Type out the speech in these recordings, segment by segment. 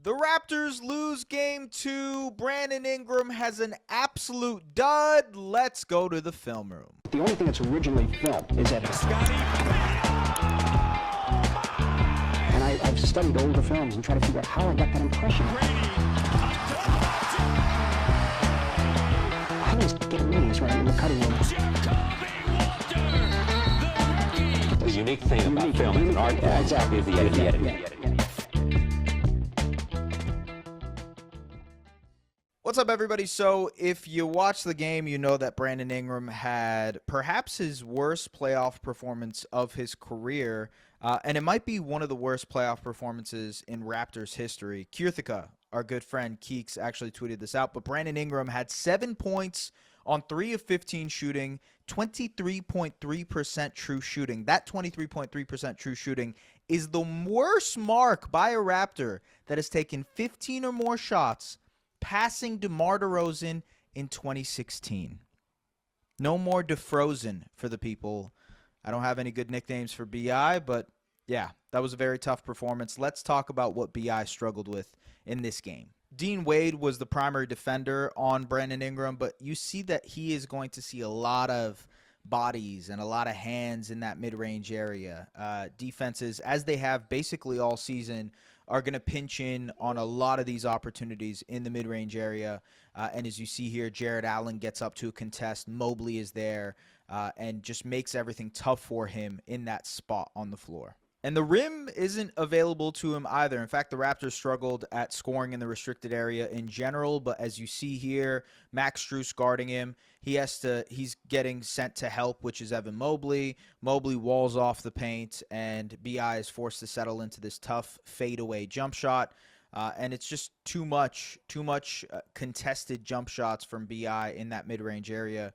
The Raptors lose game 2. Brandon Ingram has an absolute dud. Let's go to the film room. The only thing that's originally filmed is that Scottie. and I've studied older films and tried to figure out how I got that impression. I was getting meetings right in the cutting room. The unique thing about film is an art form. Exactly. Is the editing. What's up, everybody? So if you watch the game, you know that Brandon Ingram had perhaps his worst playoff performance of his career, and it might be one of the worst playoff performances in Raptors history. Kyrthika, our good friend Keeks, actually tweeted this out, but Brandon Ingram had 7 points on 3 of 15 shooting, 23.3% true shooting. That 23.3% true shooting is the worst mark by a Raptor that has taken 15 or more shots, passing DeMar DeRozan in 2016. No more DeFrozen for the people. I don't have any good nicknames for BI, but yeah, that was a very tough performance. Let's talk about what BI struggled with in this game. Dean Wade was the primary defender on Brandon Ingram, but you see that he is going to see a lot of bodies and a lot of hands in that mid-range area. Defenses, as they have basically all season, are going to pinch in on a lot of these opportunities in the mid-range area. And as you see here, Jared Allen gets up to a contest. Mobley is there and just makes everything tough for him in that spot on the floor. And the rim isn't available to him either. In fact, the Raptors struggled at scoring in the restricted area in general. But as you see here, DISASTROUS guarding him. He's getting sent to help, which is Evan Mobley. Mobley walls off the paint, and BI is forced to settle into this tough fadeaway jump shot. And it's just too much contested jump shots from BI in that mid-range area.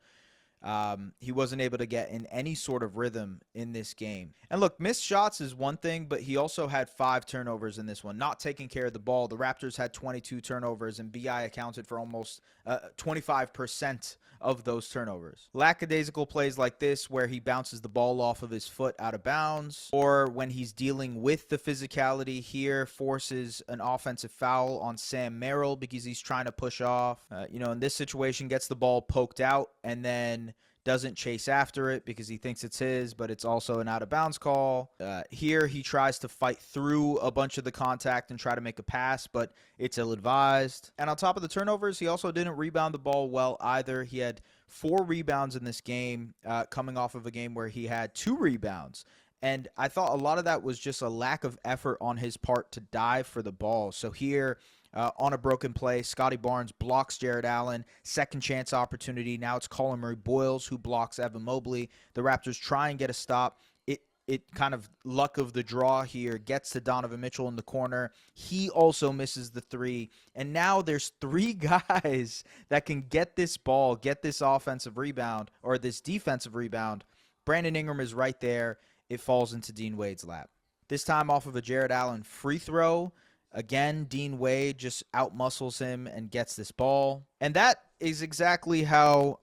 He wasn't able to get in any sort of rhythm in this game. And look, missed shots is one thing, but he also had 5 turnovers in this one, not taking care of the ball. The Raptors had 22 turnovers, and BI accounted for almost 25% of those turnovers. Lackadaisical plays like this where he bounces the ball off of his foot out of bounds, or when he's dealing with the physicality here, forces an offensive foul on Sam Merrill because he's trying to push off. In this situation, gets the ball poked out and then doesn't chase after it because he thinks it's his, but it's also an out-of-bounds call. Here, he tries to fight through a bunch of the contact and try to make a pass, but it's ill-advised. And on top of the turnovers, he also didn't rebound the ball well either. He had 4 rebounds in this game, coming off of a game where he had 2 rebounds. And I thought a lot of that was just a lack of effort on his part to dive for the ball. So here, on a broken play, Scottie Barnes blocks Jared Allen. Second chance opportunity. Now it's Colin Murray-Boyles who blocks Evan Mobley. The Raptors try and get a stop. It kind of luck of the draw here gets to Donovan Mitchell in the corner. He also misses the 3. And now there's 3 guys that can get this ball, get this offensive rebound, or this defensive rebound. Brandon Ingram is right there. It falls into Dean Wade's lap. This time off of a Jared Allen free throw. Again, Dean Wade just outmuscles him and gets this ball. And that is exactly how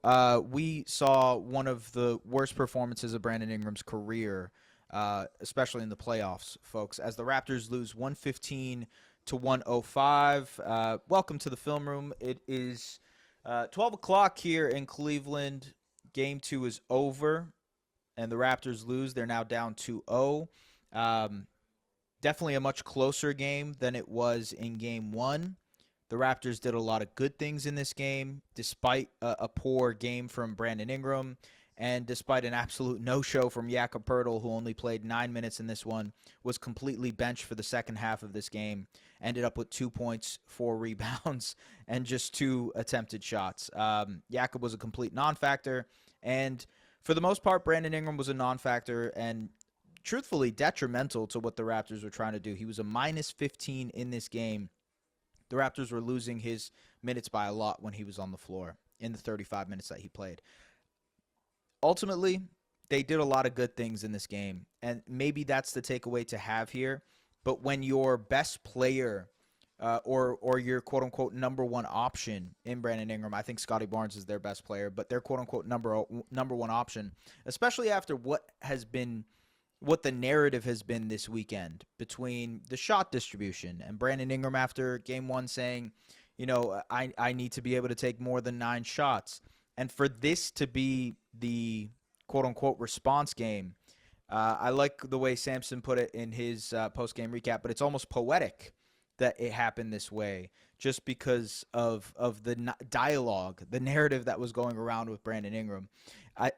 we saw one of the worst performances of Brandon Ingram's career, especially in the playoffs, folks, as the Raptors lose 115 to 105. Welcome to the film room. It is 12 o'clock here in Cleveland. Game 2 is over, and the Raptors lose. They're now down 2-0. Definitely a much closer game than it was in Game 1. The Raptors did a lot of good things in this game, despite a poor game from Brandon Ingram, and despite an absolute no-show from Jakob Poeltl, who only played 9 minutes in this one, was completely benched for the second half of this game, ended up with 2 points, 4 rebounds, and just 2 attempted shots. Jakob was a complete non-factor, and for the most part, Brandon Ingram was a non-factor, and truthfully detrimental to what the Raptors were trying to do. He was a minus 15 in this game. The Raptors were losing his minutes by a lot when he was on the floor in the 35 minutes that he played. Ultimately, they did a lot of good things in this game, and maybe that's the takeaway to have here. But when your best player or your quote-unquote number 1 option in Brandon Ingram, I think Scottie Barnes is their best player, but their quote-unquote number 1 option, especially after what has been what the narrative has been this weekend between the shot distribution and Brandon Ingram after game one saying, I need to be able to take more than 9 shots. And for this to be the quote-unquote response game, I like the way Sampson put it in his post-game recap, but it's almost poetic that it happened this way just because of the dialogue, the narrative that was going around with Brandon Ingram.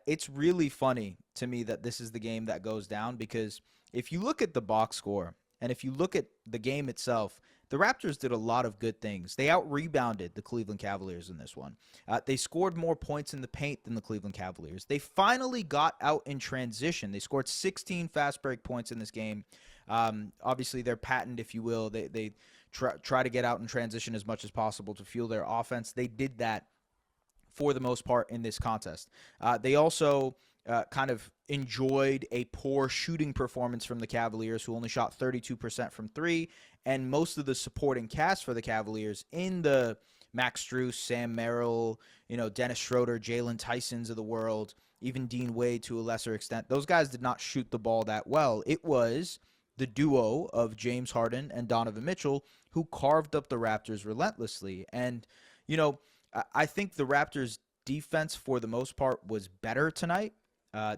It's really funny to me that this is the game that goes down because if you look at the box score and if you look at the game itself, the Raptors did a lot of good things. They out-rebounded the Cleveland Cavaliers in this one. They scored more points in the paint than the Cleveland Cavaliers. They finally got out in transition. They scored 16 fast break points in this game. Obviously, they're patent, if you will. They try to get out in transition as much as possible to fuel their offense. They did that for the most part in this contest. They also kind of enjoyed a poor shooting performance from the Cavaliers, who only shot 32% from 3, and most of the supporting cast for the Cavaliers in the Max Strus, Sam Merrill, Dennis Schroeder, Jalen Tysons of the world, even Dean Wade to a lesser extent, those guys did not shoot the ball that well. It was the duo of James Harden and Donovan Mitchell who carved up the Raptors relentlessly. And, I think the Raptors' defense, for the most part, was better tonight.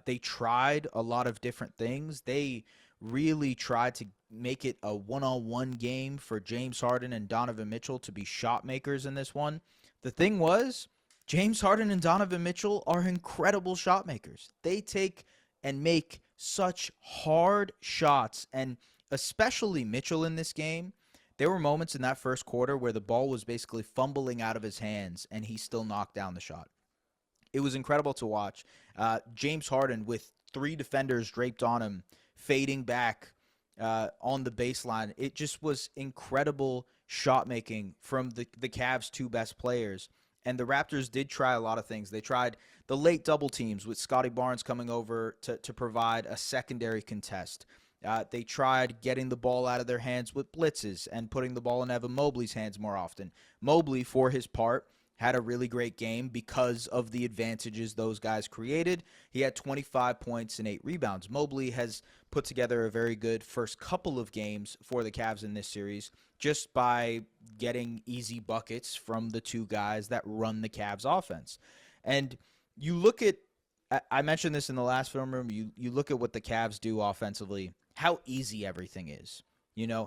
They tried a lot of different things. They really tried to make it a one-on-one game for James Harden and Donovan Mitchell to be shot makers in this one. The thing was, James Harden and Donovan Mitchell are incredible shot makers. They take and make such hard shots, and especially Mitchell in this game. There were moments in that first quarter where the ball was basically fumbling out of his hands, and he still knocked down the shot. It was incredible to watch. James Harden, with 3 defenders draped on him, fading back on the baseline. It just was incredible shot making from the Cavs' 2 best players. And the Raptors did try a lot of things. They tried the late double teams with Scottie Barnes coming over to provide a secondary contest. They tried getting the ball out of their hands with blitzes and putting the ball in Evan Mobley's hands more often. Mobley, for his part, had a really great game because of the advantages those guys created. He had 25 points and 8 rebounds. Mobley has put together a very good first couple of games for the Cavs in this series just by getting easy buckets from the 2 guys that run the Cavs offense. And you look at, I mentioned this in the last film room, you look at what the Cavs do offensively, how easy everything is,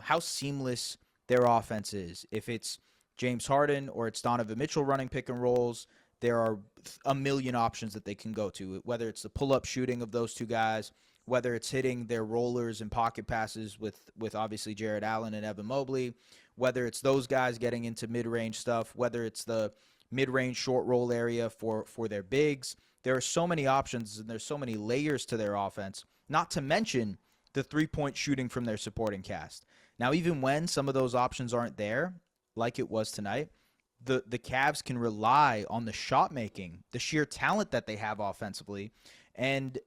how seamless their offense is. If it's James Harden or it's Donovan Mitchell running pick and rolls, there are a million options that they can go to, whether it's the pull-up shooting of those 2 guys, whether it's hitting their rollers and pocket passes with obviously Jared Allen and Evan Mobley, whether it's those guys getting into mid-range stuff, whether it's the mid-range short roll area for their bigs. There are so many options and there's so many layers to their offense, not to mention the 3-point shooting from their supporting cast. Now, even when some of those options aren't there, like it was tonight, the Cavs can rely on the shot making, the sheer talent that they have offensively, and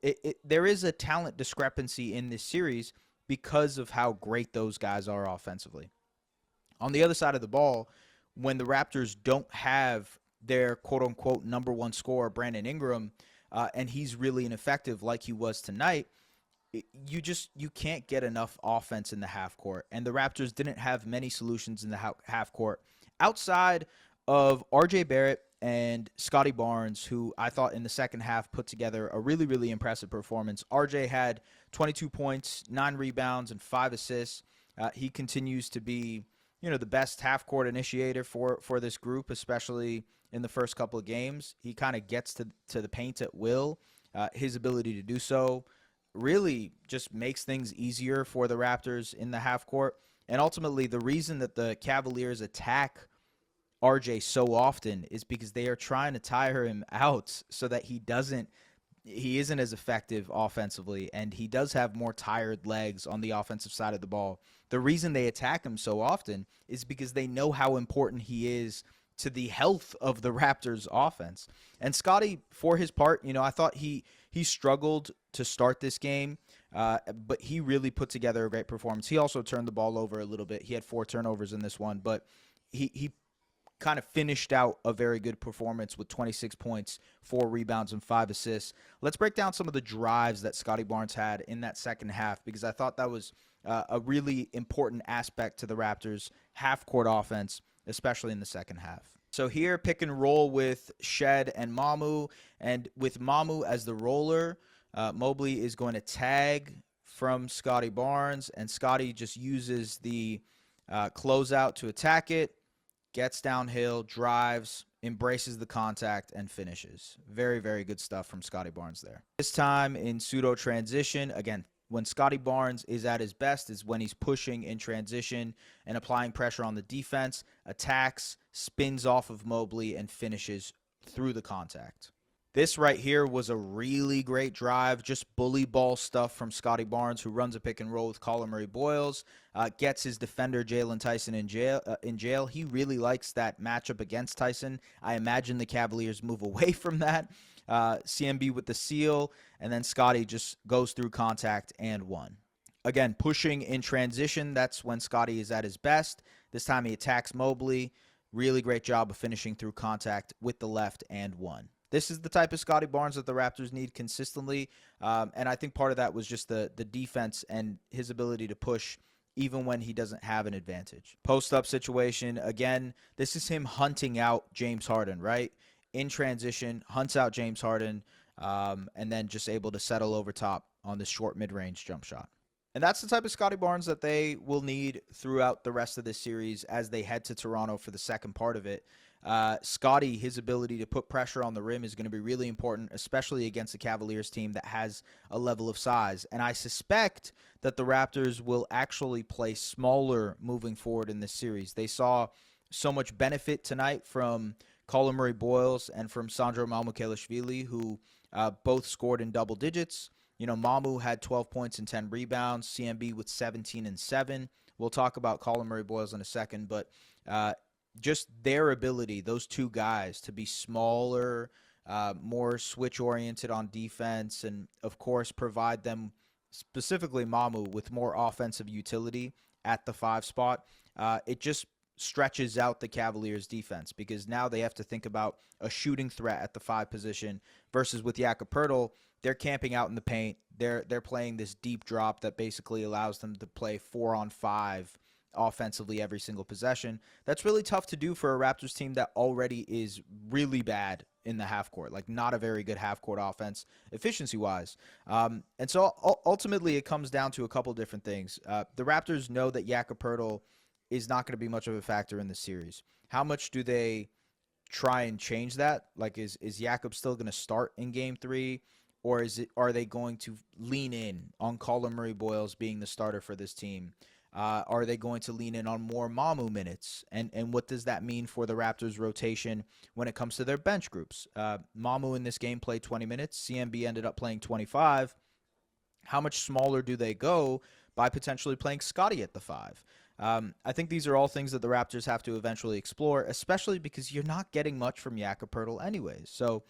there is a talent discrepancy in this series because of how great those guys are offensively. On the other side of the ball, when the Raptors don't have their quote-unquote number 1 scorer, Brandon Ingram, and he's really ineffective like he was tonight, you can't get enough offense in the half court, and the Raptors didn't have many solutions in the half court outside of R.J. Barrett and Scottie Barnes, who I thought in the second half put together a really, really impressive performance. R.J. had 22 points, 9 rebounds, and 5 assists. He continues to be, the best half court initiator for this group, especially in the first couple of games. He kind of gets to the paint at will. His ability to do so really just makes things easier for the Raptors in the half court. And ultimately, the reason that the Cavaliers attack RJ so often is because they are trying to tire him out so that he isn't as effective offensively, and he does have more tired legs on the offensive side of the ball. The reason they attack him so often is because they know how important he is to the health of the Raptors offense. And Scottie, for his part, I thought he struggled to start this game, but he really put together a great performance. He also turned the ball over a little bit. He had 4 turnovers in this one, but he kind of finished out a very good performance with 26 points, 4 rebounds, and 5 assists. Let's break down some of the drives that Scottie Barnes had in that second half, because I thought that was a really important aspect to the Raptors' half-court offense, especially in the second half. So here, pick and roll with Shed and Mamu, and with Mamu as the roller, Mobley is going to tag from Scottie Barnes, and Scottie just uses the closeout to attack it, gets downhill, drives, embraces the contact, and finishes. Very, very good stuff from Scottie Barnes there. This time in pseudo transition, again, when Scottie Barnes is at his best is when he's pushing in transition and applying pressure on the defense, attacks, spins off of Mobley, and finishes through the contact. This right here was a really great drive, just bully ball stuff from Scottie Barnes, who runs a pick and roll with Colin Murray Boyles, gets his defender Jalen Tyson in jail. He really likes that matchup against Tyson. I imagine the Cavaliers move away from that. CMB with the seal, and then Scottie just goes through contact and one. Again, pushing in transition, that's when Scottie is at his best. This time he attacks Mobley. Really great job of finishing through contact with the left and one. This is the type of Scottie Barnes that the Raptors need consistently, and I think part of that was just the defense and his ability to push even when he doesn't have an advantage. Post-up situation, again, this is him hunting out James Harden, right? In transition, hunts out James Harden, and then just able to settle over top on this short mid-range jump shot. And that's the type of Scottie Barnes that they will need throughout the rest of this series as they head to Toronto for the second part of it. Scottie, his ability to put pressure on the rim is going to be really important, especially against the Cavaliers team that has a level of size. And I suspect that the Raptors will actually play smaller moving forward in this series. They saw so much benefit tonight from Colin Murray Boyles and from Sandro Mamukelashvili, who both scored in double digits. You know, Mamu had 12 points and 10 rebounds, CMB with 17 and 7. We'll talk about Colin Murray Boyles in a second, but just their ability, those two guys, to be smaller, more switch-oriented on defense, and, of course, provide them, specifically Mamu, with more offensive utility at the 5 spot. It just stretches out the Cavaliers' defense, because now they have to think about a shooting threat at the 5 position versus with Jakob Poeltl, they're camping out in the paint. They're playing this deep drop that basically allows them to play 4-on-5 offensively every single possession. That's really tough to do for a Raptors team that already is really bad in the half court, like not a very good half court offense efficiency-wise. And so ultimately it comes down to a couple different things. The Raptors know that Jakob Poeltl is not going to be much of a factor in the series. How much do they try and change that? Like, is Jakob still going to start in Game 3, or are they going to lean in on Colin Murray Boyles being the starter for this team? Are they going to lean in on more Mamu minutes? And what does that mean for the Raptors' rotation when it comes to their bench groups? Mamu in this game played 20 minutes. CMB ended up playing 25. How much smaller do they go by potentially playing Scottie at the 5? I think these are all things that the Raptors have to eventually explore, especially because you're not getting much from Jakob Poeltl anyways. So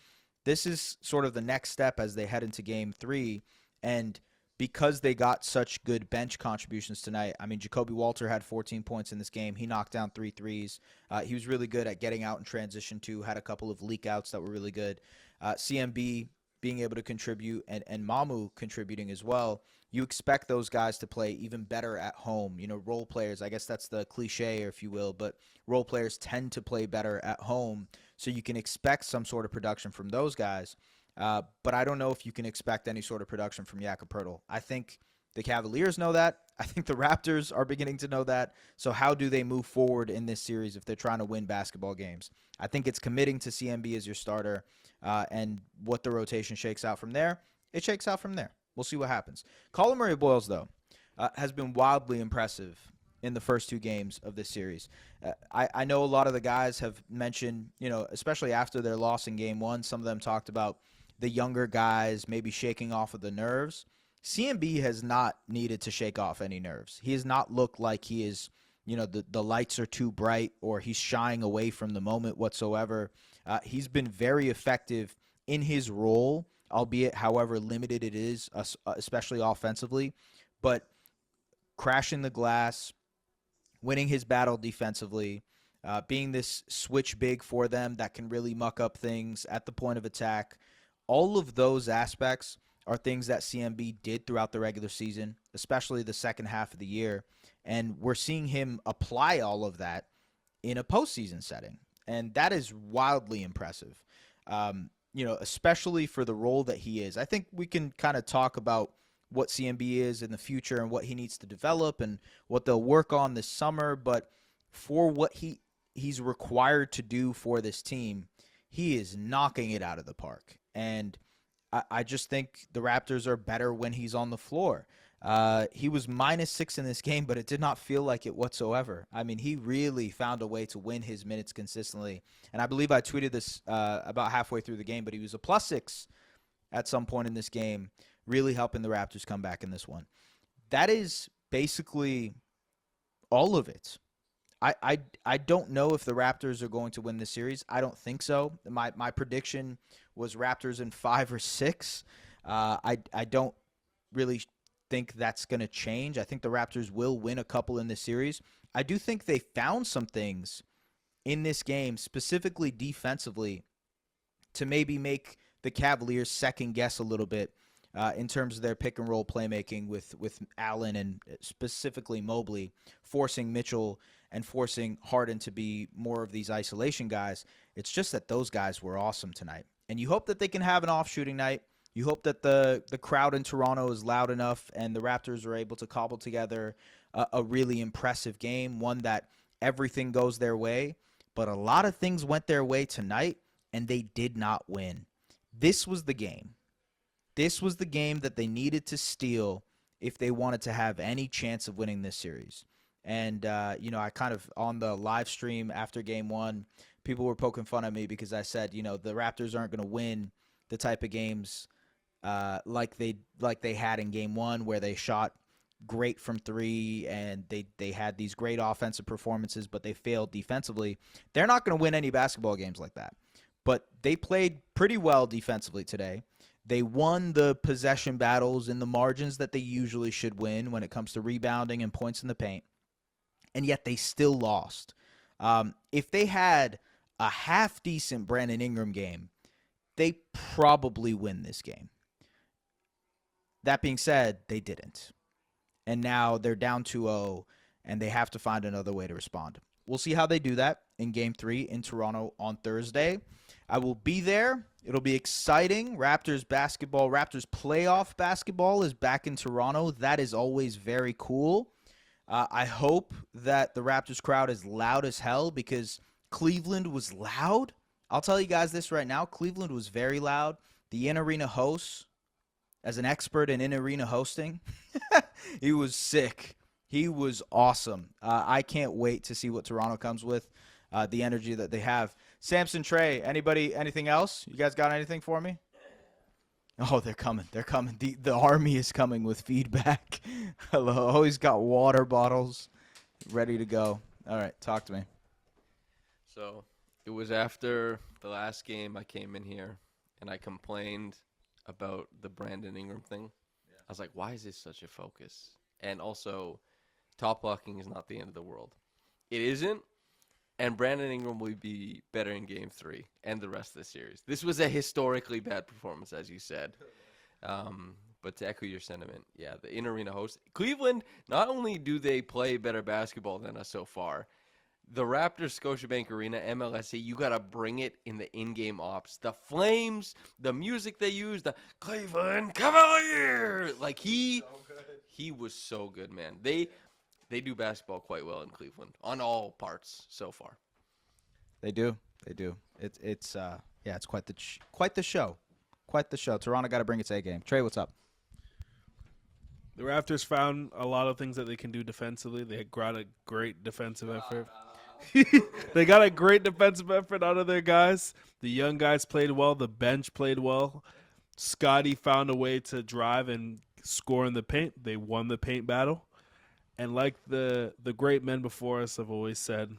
this is sort of the next step as they head into Game 3. And because they got such good bench contributions tonight, I mean, Jacoby Walter had 14 points in this game. He knocked down 3 threes. He was really good at getting out in transition too, had a couple of leak outs that were really good. CMB being able to contribute and Mamu contributing as well. You expect those guys to play even better at home. You know, role players, I guess that's the cliche, if you will, but role players tend to play better at home, so you can expect some sort of production from those guys. But I don't know if you can expect any sort of production from Jakob Poeltl. I think the Cavaliers know that. I think the Raptors are beginning to know that. So how do they move forward in this series if they're trying to win basketball games? I think it's committing to CMB as your starter, and what the rotation shakes out from there, it shakes out from there. We'll see what happens. Colin Murray Boyles, though, has been wildly impressive in the first 2 games of this series. I know a lot of the guys have mentioned, you know, especially after their loss in Game 1, some of them talked about the younger guys maybe shaking off of the nerves. CMB has not needed to shake off any nerves. He has not looked like he is, you know, the lights are too bright or he's shying away from the moment whatsoever. He's been very effective in his role, albeit however limited it is, especially offensively. But crashing the glass, winning his battle defensively, being this switch big for them that can really muck up things at the point of attack. All of those aspects are things that CMB did throughout the regular season, especially the second half of the year. And we're seeing him apply all of that in a postseason setting. And that is wildly impressive, especially for the role that he is. I think we can kind of talk about what CMB is in the future and what he needs to develop and what they'll work on this summer. But for what he's required to do for this team, he is knocking it out of the park. And I just think the Raptors are better when he's on the floor. He was -6 in this game, but it did not feel like it whatsoever. I mean, he really found a way to win his minutes consistently. And I believe I tweeted this about halfway through the game, but he was a +6 at some point in this game, really helping the Raptors come back in this one. That is basically all of it. I don't know if the Raptors are going to win this series. I don't think so. My prediction was Raptors in 5 or 6. I don't really think that's going to change. I think the Raptors will win a couple in this series. I do think they found some things in this game, specifically defensively, to maybe make the Cavaliers second guess a little bit in terms of their pick and roll playmaking with Allen and specifically Mobley, forcing Mitchell and forcing Harden to be more of these isolation guys. It's just that those guys were awesome tonight. And you hope that they can have an off shooting night. You hope that the crowd in Toronto is loud enough and the Raptors are able to cobble together a really impressive game, one that everything goes their way. But a lot of things went their way tonight, and they did not win. This was the game. This was the game that they needed to steal if they wanted to have any chance of winning this series. And, I kind of, on the live stream after game one, people were poking fun at me because I said, the Raptors aren't going to win the type of games like they had in game one, where they shot great from 3 and they had these great offensive performances, but they failed defensively. They're not going to win any basketball games like that. But they played pretty well defensively today. They won the possession battles in the margins that they usually should win when it comes to rebounding and points in the paint. And yet they still lost. If they had a half-decent Brandon Ingram game, they probably win this game. That being said, they didn't. And now they're down 2-0, and they have to find another way to respond. We'll see how they do that in Game 3 in Toronto on Thursday. I will be there. It'll be exciting. Raptors playoff basketball is back in Toronto. That is always very cool. I hope that the Raptors crowd is loud as hell because Cleveland was loud. I'll tell you guys this right now. Cleveland was very loud. The in-arena host, as an expert in in-arena hosting, he was sick. He was awesome. I can't wait to see what Toronto comes with, the energy that they have. Samson, Trey, anything else? You guys got anything for me? Oh, they're coming. They're coming. The army is coming with feedback. Hello. Oh, he's got water bottles ready to go. All right, talk to me. So it was after the last game I came in here, and I complained about the Brandon Ingram thing. Yeah. I was like, why is this such a focus? And also, top blocking is not the end of the world. It isn't, and Brandon Ingram will be better in Game 3 and the rest of the series. This was a historically bad performance, as you said. But to echo your sentiment, yeah, the in-arena host. Cleveland, not only do they play better basketball than us so far, the Raptors Scotiabank Arena, MLSE, you got to bring it in the in-game ops. The Flames, the music they use, the Cleveland Cavalier. Like, he was so good, man. They do basketball quite well in Cleveland on all parts so far. They do. It's quite the show. Quite the show. Toronto got to bring its A game. Trey, what's up? The Raptors found a lot of things that they can do defensively. They got a great defensive effort. They got a great defensive effort out of their guys. The young guys played well. The bench played well. Scottie found a way to drive and score in the paint. They won the paint battle. And like the great men before us have always said,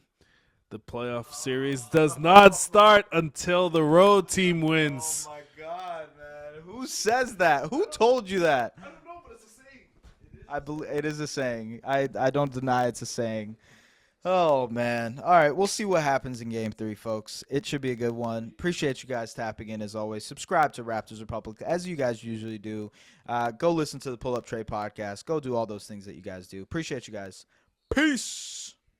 the playoff series does not start until the road team wins. Oh, my God, man. Who says that? Who told you that? I don't know, but it's a saying. It is a saying. I don't deny it's a saying. Oh, man. All right, we'll see what happens in Game 3, folks. It should be a good one. Appreciate you guys tapping in, as always. Subscribe to Raptors Republic, as you guys usually do. Go listen to the Pull Up Trade podcast. Go do all those things that you guys do. Appreciate you guys. Peace.